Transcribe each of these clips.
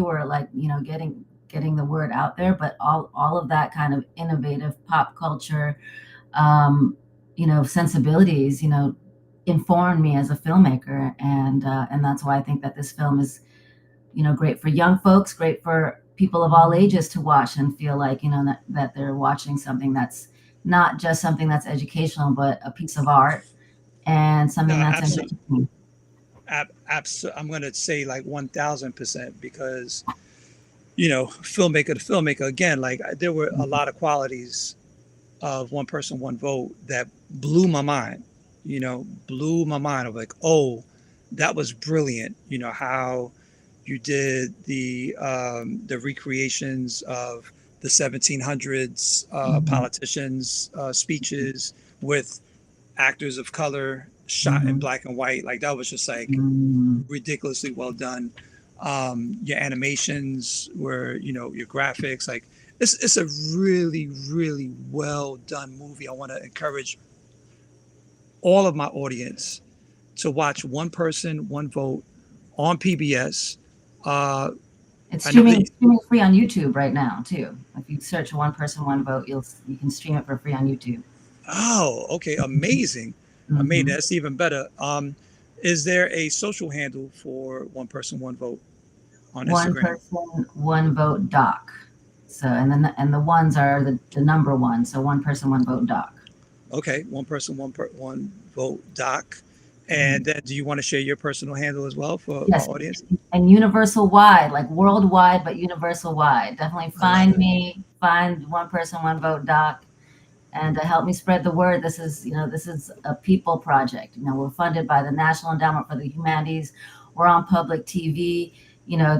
were like, getting the word out there, but all of that kind of innovative pop culture, um, sensibilities, informed me as a filmmaker, and that's why I think that this film is, great for young folks, great for people of all ages to watch and feel like, that they're watching something that's not just something that's educational, but a piece of art and No, something that's absolutely. entertaining. I'm going to say like 1000% because, filmmaker to filmmaker, again, like there were a lot of qualities of One Person, One Vote that blew my mind, blew my mind of like, oh, that was brilliant. How you did the recreations of the 1700s Mhm, politicians' speeches with actors of color shot in mhm, black and white. Like that was just like mhm. ridiculously well done. Your animations were, your graphics, like it's a really, really well done movie. I want to encourage all of my audience to watch One Person, One Vote on PBS. Uh, It's I know streaming that. it's streaming free on YouTube right now too. If you search "One Person, One Vote," you can stream it for free on YouTube. Oh, okay, amazing, amazing. Mhm. That's even better. Is there a social handle for One Person, One Vote on One Instagram? person, one vote doc. So and the ones are the number one. So one person, one vote doc. Okay, one person, one vote, doc. And Mhm. then, do you want to share your personal handle as well for my Yes, audience? and universal wide, like worldwide, but universal wide. Definitely I love find it. me, find one person, one vote doc, and help me spread the word. This is a people project. We're funded by the National Endowment for the Humanities. We're on public TV.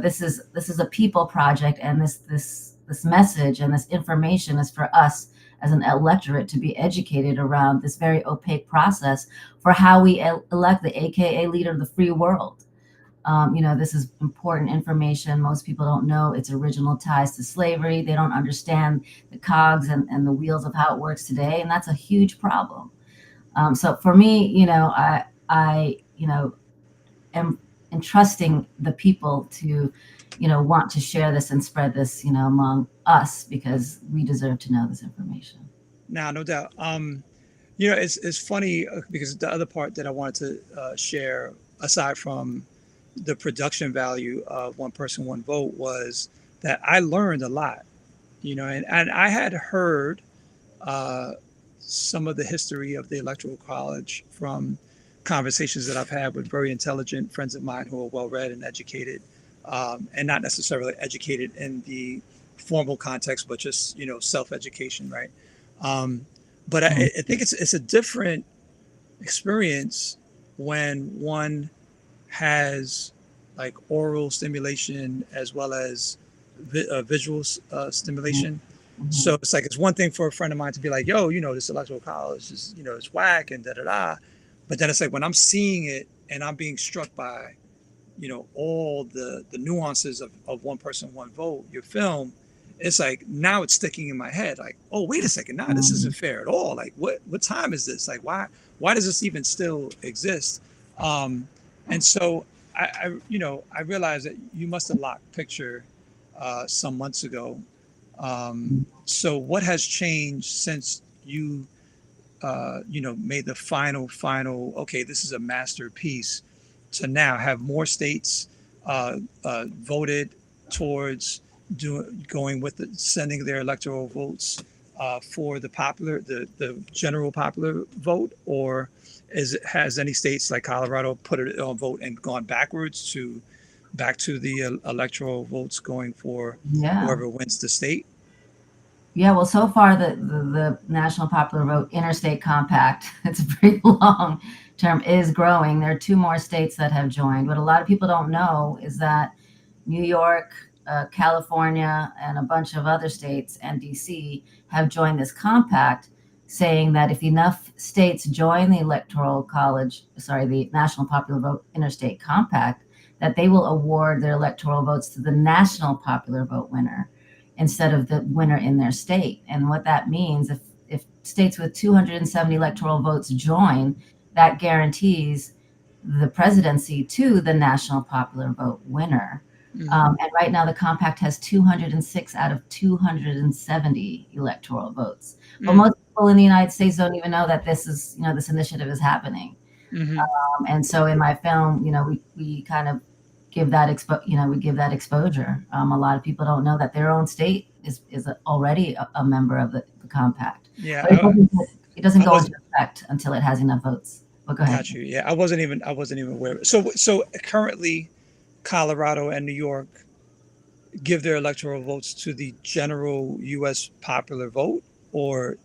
This is a people project, and this message and this information is for us as an electorate to be educated around this very opaque process for how we elect the AKA leader of the free world. This is important information. Most people don't know its original ties to slavery. They don't understand the cogs and the wheels of how it works today, and that's a huge problem. So for me, I am entrusting the people to, want to share this and spread this, among us because we deserve to know this information. Now, no doubt. It's funny because the other part that I wanted to share, aside from the production value of One Person, One Vote, was that I learned a lot. And I had heard uh, some of the history of the Electoral College from conversations that I've had with very intelligent friends of mine who are well read and educated, and not necessarily educated in the formal context, but just self education, right? Um, but Mm, I think it's a different experience when one has like oral stimulation as well as visual mm, stimulation. mhm, So it's like it's one thing for a friend of mine to be like, "Yo, this electoral college is it's whack and da da da," but then it's like when I'm seeing it and I'm being struck by all the nuances of One Person, One Vote, your film. It's like now it's sticking in my head. Like, oh, wait a second, nah, this isn't mhm, fair at all. Like, what time is this? Like, why does this even still exist? Um, and so I realized that you must have locked picture some months ago. So what has changed since you made the final, okay, this is a masterpiece, to now have more states voted towards going with sending their electoral votes for the general popular vote, or has any states like Colorado put it on vote and gone back to the electoral votes going for yeah. whoever wins the state? Yeah, well, so far the National Popular Vote Interstate Compact, it's a pretty long term, is growing. There are two more states that have joined. What a lot of people don't know is that New York, California, and a bunch of other states and DC have joined this compact, saying that if enough states join the Electoral College, sorry, the National Popular Vote Interstate Compact, that they will award their electoral votes to the National Popular Vote winner instead of the winner in their state. And what that means, if states with 270 electoral votes join, that guarantees the presidency to the national popular vote winner. Hmm. And right now, the compact has 206 out of 270 electoral votes. But Mm. most people in the United States don't even know that this initiative is happening. Hmm. And so in my film, we kind of give that we give that exposure. A lot of people don't know that their own state is already a member of the compact, but Yeah, it doesn't I go into wasn't. effect until it has enough votes. But go ahead. Got you. Yeah, I wasn't even aware of it. So currently, Colorado and New York give their electoral votes to the general U.S. popular vote, or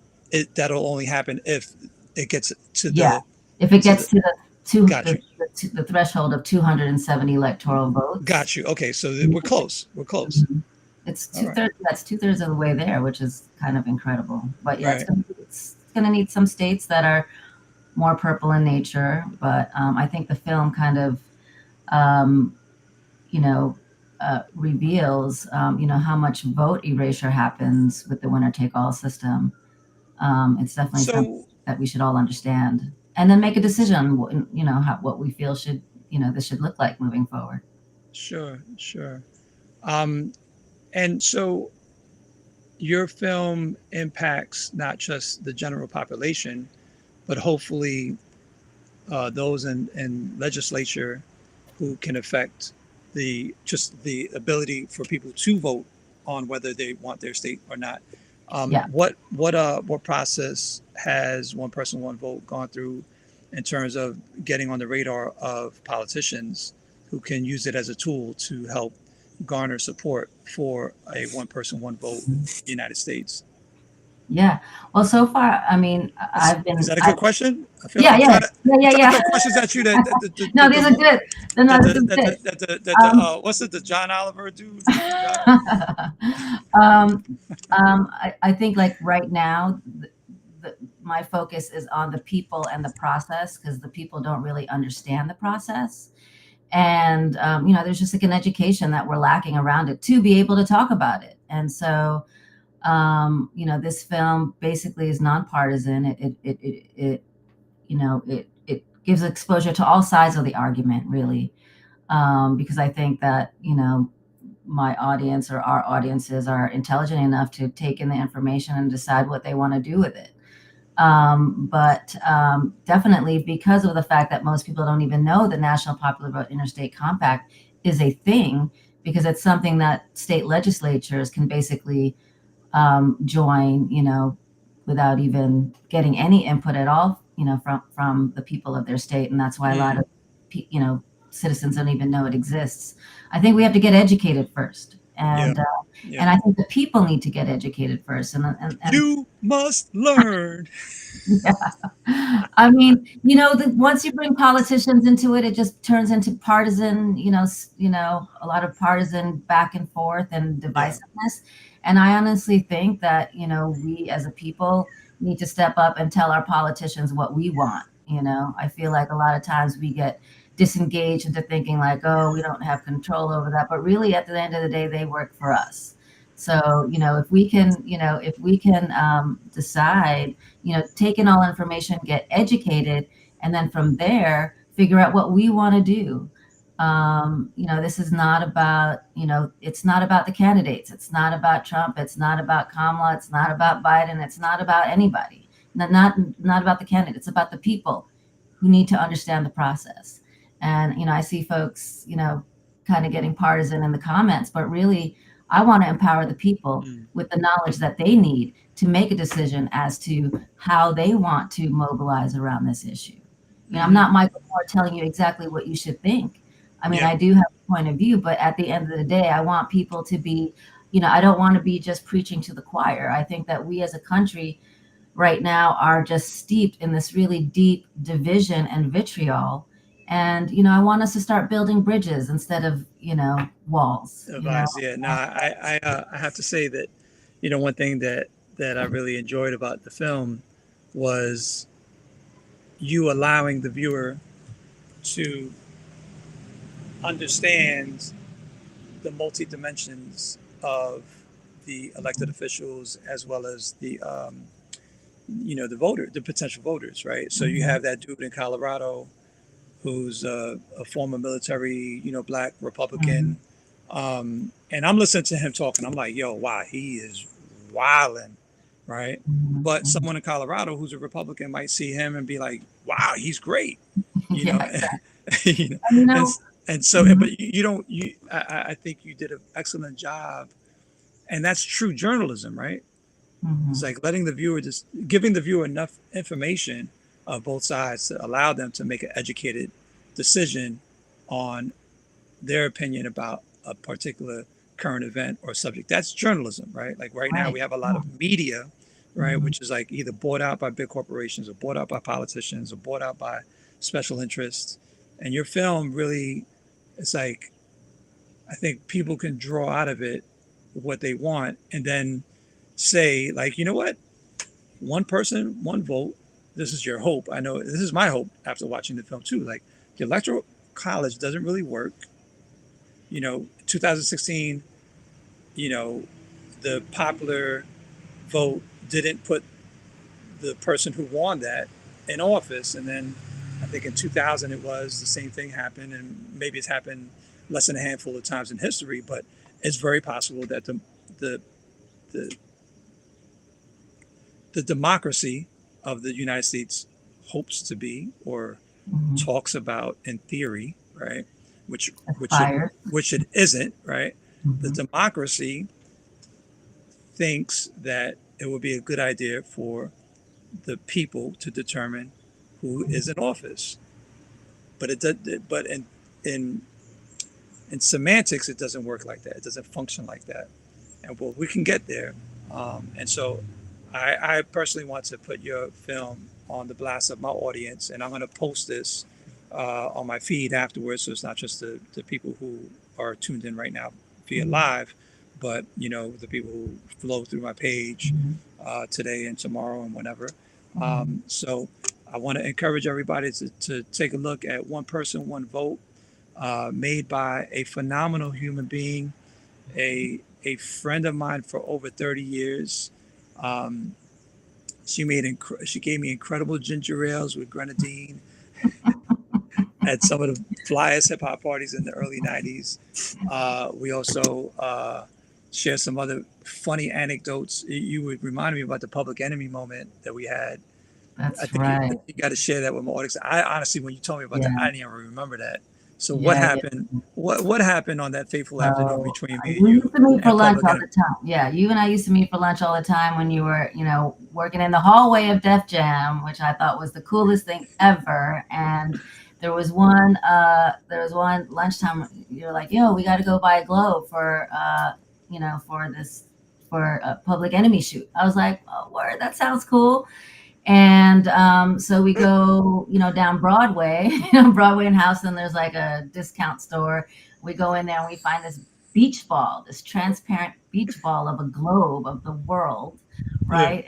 that'll only happen if it gets to Yeah, the if it to gets the. to Got you. the threshold of 270 electoral votes, Got you. Okay, so we're close. We're close. mhm, it's All right. two-thirds. That's two-thirds of the way there, which is kind of incredible. But yeah, Right. it's gonna need some states that are more purple in nature. But I think the film kind of, um, you know, reveals, how much vote erasure happens with the winner-take-all system. It's definitely something So that we should all understand, and then make a decision. What we feel this should look like moving forward. sure, sure. Um, and so your film impacts not just the general population, but hopefully those in legislature who can affect the ability for people to vote on whether they want their state or not. Yeah. What process has One Person One Vote gone through in terms of getting on the radar of politicians who can use it as a tool to help garner support for a one person one vote United States? Yeah. Well, so far, I mean, I've Is been, that a good question? I feel yeah, I'm yeah, trying to yeah, I'm yeah, trying to yeah. throw questions at you that No, these are good. No, that this the is that good. the that the that the Um, what's it, the John Oliver dude? um, I think like right now, my focus is on the people and the process because the people don't really understand the process. And, there's just like an education that we're lacking around it to be able to talk about it. And so, this film basically is nonpartisan. It gives exposure to all sides of the argument, really, because I think that my audience or our audiences are intelligent enough to take in the information and decide what they want to do with it. But definitely because of the fact that most people don't even know the National Popular Vote Interstate Compact is a thing, because it's something that state legislatures can basically join, without even getting any input at all, from the people of their state, and that's why a lot Mm, of citizens don't even know it exists. I think we have to get educated first, yeah, and yeah. I think the people need to get educated first, and You must learn. yeah. I mean, once you bring politicians into it, it just turns into partisan, a lot of partisan back and forth and Yeah. divisiveness. And I honestly think that, we as a people need to step up and tell our politicians what we want. I feel like a lot of times we get disengaged into thinking like, oh, we don't have control over that. But really, at the end of the day, they work for us. So, if we can decide, take in all information, get educated, and then from there, figure out what we want to do. This is not about, it's not about the candidates. It's not about Trump. It's not about Kamala. It's not about Biden. It's not about anybody. Not about the candidates. It's about the people who need to understand the process. And, I see folks, kind of getting partisan in the comments, but really, I want to empower the people Mm, with the knowledge that they need to make a decision as to how they want to mobilize around this issue. I'm hmm. not Michael Moore telling you exactly what you should think. I mean, Yeah. I do have a point of view, but at the end of the day, I want people to be, I don't want to be just preaching to the choir. I think that we as a country right now are just steeped in this really deep division and vitriol. And, I want us to start building bridges instead of, walls, Advice. Yeah. No, I have to say that, one thing that I really enjoyed about the film was you allowing the viewer to understand the multi dimensions of the elected officials as well as the potential voters, right? So you Mhm. have that dude in Colorado who's a former military, black Mhm. Republican, And I'm listening to him talking. I'm like, yo, wow, he is wilding, right? But Mhm. someone in Colorado who's a Republican might see him and be like, wow, he's great, you know. Yeah, exactly. you know, And, and and so, mhm, but you don't. I think you did an excellent job, and that's true journalism, right? It's mhm, like letting the viewer just giving the viewer enough information of both sides to allow them to make an educated decision on their opinion about a particular current event or subject. That's journalism, right? Like right now, right. we have a lot Yeah. of media, right, Mhm, which is like either bought out by big corporations or bought out by politicians or bought out by special interests. And your film really, it's like, I think people can draw out of it what they want and then say, like, you know what? One person, one vote. This is your hope. I know this is my hope after watching the film too. Like, the electoral college doesn't really work. 2016, you know, the popular vote didn't put the person who won that in office. And then I think in 2000 it was the same thing happened, and maybe it's happened less than a handful of times in history, but it's very possible that the the, the democracy of the United States hopes to be or mhm. talks about in theory, right? Which which it Aspires. which it isn't, right? The Mhm, democracy thinks that it would be a good idea for the people to determine who is in office. But it does, but in in semantics, it doesn't work like that. It doesn't function like that. And well, we can get there. And so, I personally want to put your film on the blast of my audience, and I'm going to post this on my feed afterwards. So it's not just the people who are tuned in right now via mhm, live, but the people who flow through my page mhm, today and tomorrow and whenever. mhm. So I want to encourage everybody to take a look at One Person, One Vote, made by a phenomenal human being, a friend of mine for over 30 years. Um, she gave me incredible ginger ales with grenadine at some of the flyest hip hop parties in the early 90s. We also share some other funny anecdotes. You would remind me about the Public Enemy moment that we had. I That's think right. you got to share that with my audience. I honestly, when you told me about that, Yeah, I didn't even remember that. So what yeah, happened? What happened on that fateful afternoon So between me and we you used to meet for and lunch Public all Enemy? the time. Yeah, you and I used to meet for lunch all the time when you were, working in the hallway of Def Jam, which I thought was the coolest thing ever. And there was one lunchtime. You're like, yo, we got to go buy a globe for a Public Enemy shoot. I was like, oh, word, that sounds cool. And so we go, down Broadway, Broadway and Houston. There's like a discount store. We go in there and we find this beach ball, this transparent beach ball of a globe of the world, Yeah, right?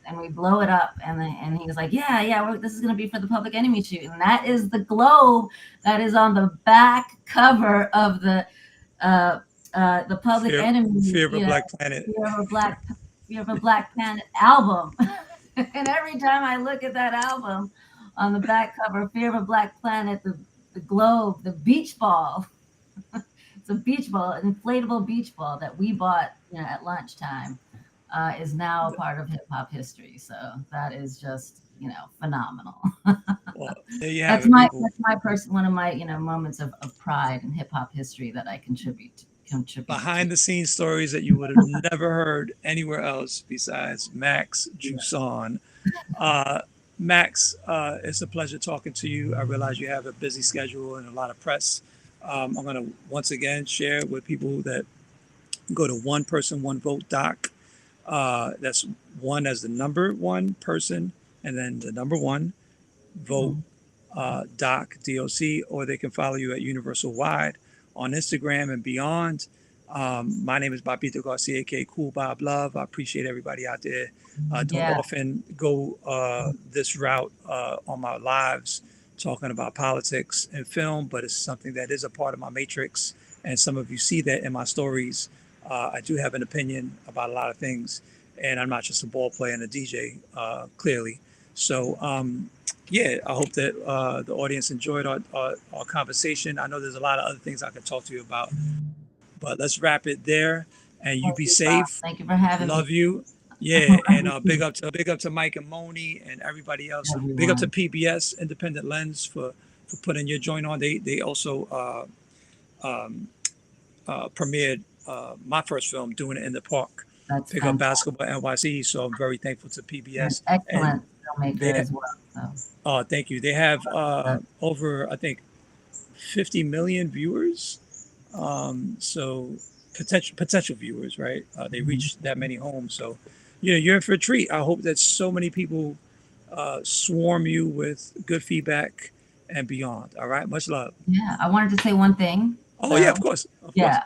And we blow it up, and he was like, "Yeah, yeah, this is going to be for the Public Enemy shoot." And that is the globe that is on the back cover of uh, the Public Enemy, Fear of a Black Planet. Fear of a Black Fear of a Black Planet album. And every time I look at that album on the back cover, Fear of a Black Planet, the globe, the beach ball, it's a beach ball, an inflatable beach ball that we bought, at lunchtime, is now a part of hip hop history. So that is just, phenomenal. Well, there you have That's it, my people. that's my person one of my, moments of pride in hip hop history that I contributed to. Behind the scenes stories that you would have never heard anywhere else besides Max Yeah. Juson. Uh, Max, it's a pleasure talking to you. I realize you have a busy schedule and a lot of press. I'm going to once again share with people that go to One Person, One Vote doc. That's one as the number one person and then the number one vote Mhm. doc, DOC, or they can follow you at Universal Wide on Instagram and beyond. My name is Bobito Garcia, aka Cool Bob Love. I appreciate everybody out there. Don't Yeah. often go this route on my lives talking about politics and film, but it's something that is a part of my matrix. And some of you see that in my stories. I do have an opinion about a lot of things, and I'm not just a ball player and a DJ, clearly. So, yeah, I hope that the audience enjoyed our conversation. I know there's a lot of other things I could talk to you about, But let's wrap it there, and you Thank be you, Bob. safe. Thank you for having me. Love you. Yeah, and Love you big up to Mike and Moni and everybody else. too, Big up to everyone. PBS Independent Lens for putting your joint on. They also um, premiered my first film, Doing It in the Park. That's Pick up fantastic. Basketball NYC. So I'm very thankful to You're an PBS. And excellent filmmaker they, as well. So thank you. They have uh, over, I think, 50 million viewers. So potential viewers, right? They mhm. reach that many homes. So, you're in for a treat. I hope that so many people swarm you with good feedback and beyond. All right. Much love. Yeah, I wanted to say one thing. Oh yeah, So of course, of course. yeah,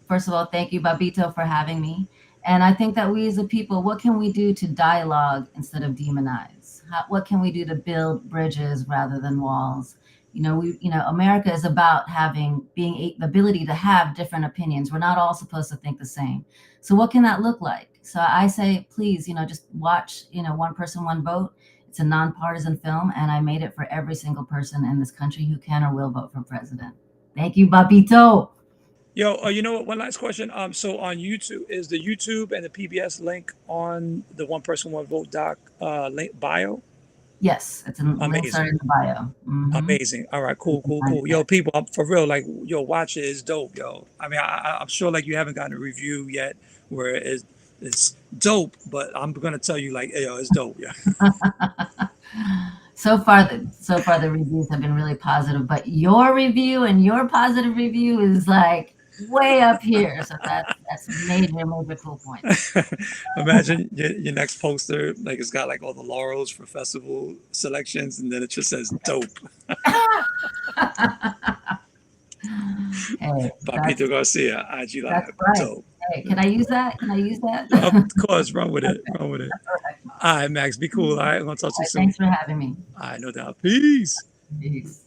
first of all, thank you, Babito, for having me. And I think that we as a people, what can we do to dialogue instead of demonize? What can we do to build bridges rather than walls? America is about the ability to have different opinions. We're not all supposed to think the same. So what can that look like? So I say, please, just watch, One Person, One Vote. It's a nonpartisan film, and I made it for every single person in this country who can or will vote for president. Thank you, Babito. Yo, you know what? One last question. So on YouTube, is the YouTube and the PBS link on the One Person One Vote doc link bio? Yes, it's in links are Amazing. in the bio. Amazing. All right, You cool, can cool, find it cool. Yo, there. people, for real, like, yo, watch it. It's dope, yo. I mean, I'm sure like you haven't gotten a review yet where it's dope, but I'm gonna tell you like, hey, yo, it's dope, yeah. So far the reviews have been really positive, but your review and your positive review is like way up here. So that's major cool points. Imagine your next poster, like it's got like all the laurels for festival selections, and then it just says dope. Hey, By that's Peter Garcia, IG that's Live. right. Dope. Hey, can I use that? Can I use that? Of course, run with it. Run with it. All right. All right, Max, be cool. All right, I'm gonna talk to you soon. Thanks for having me. All right, no doubt. Peace. Peace.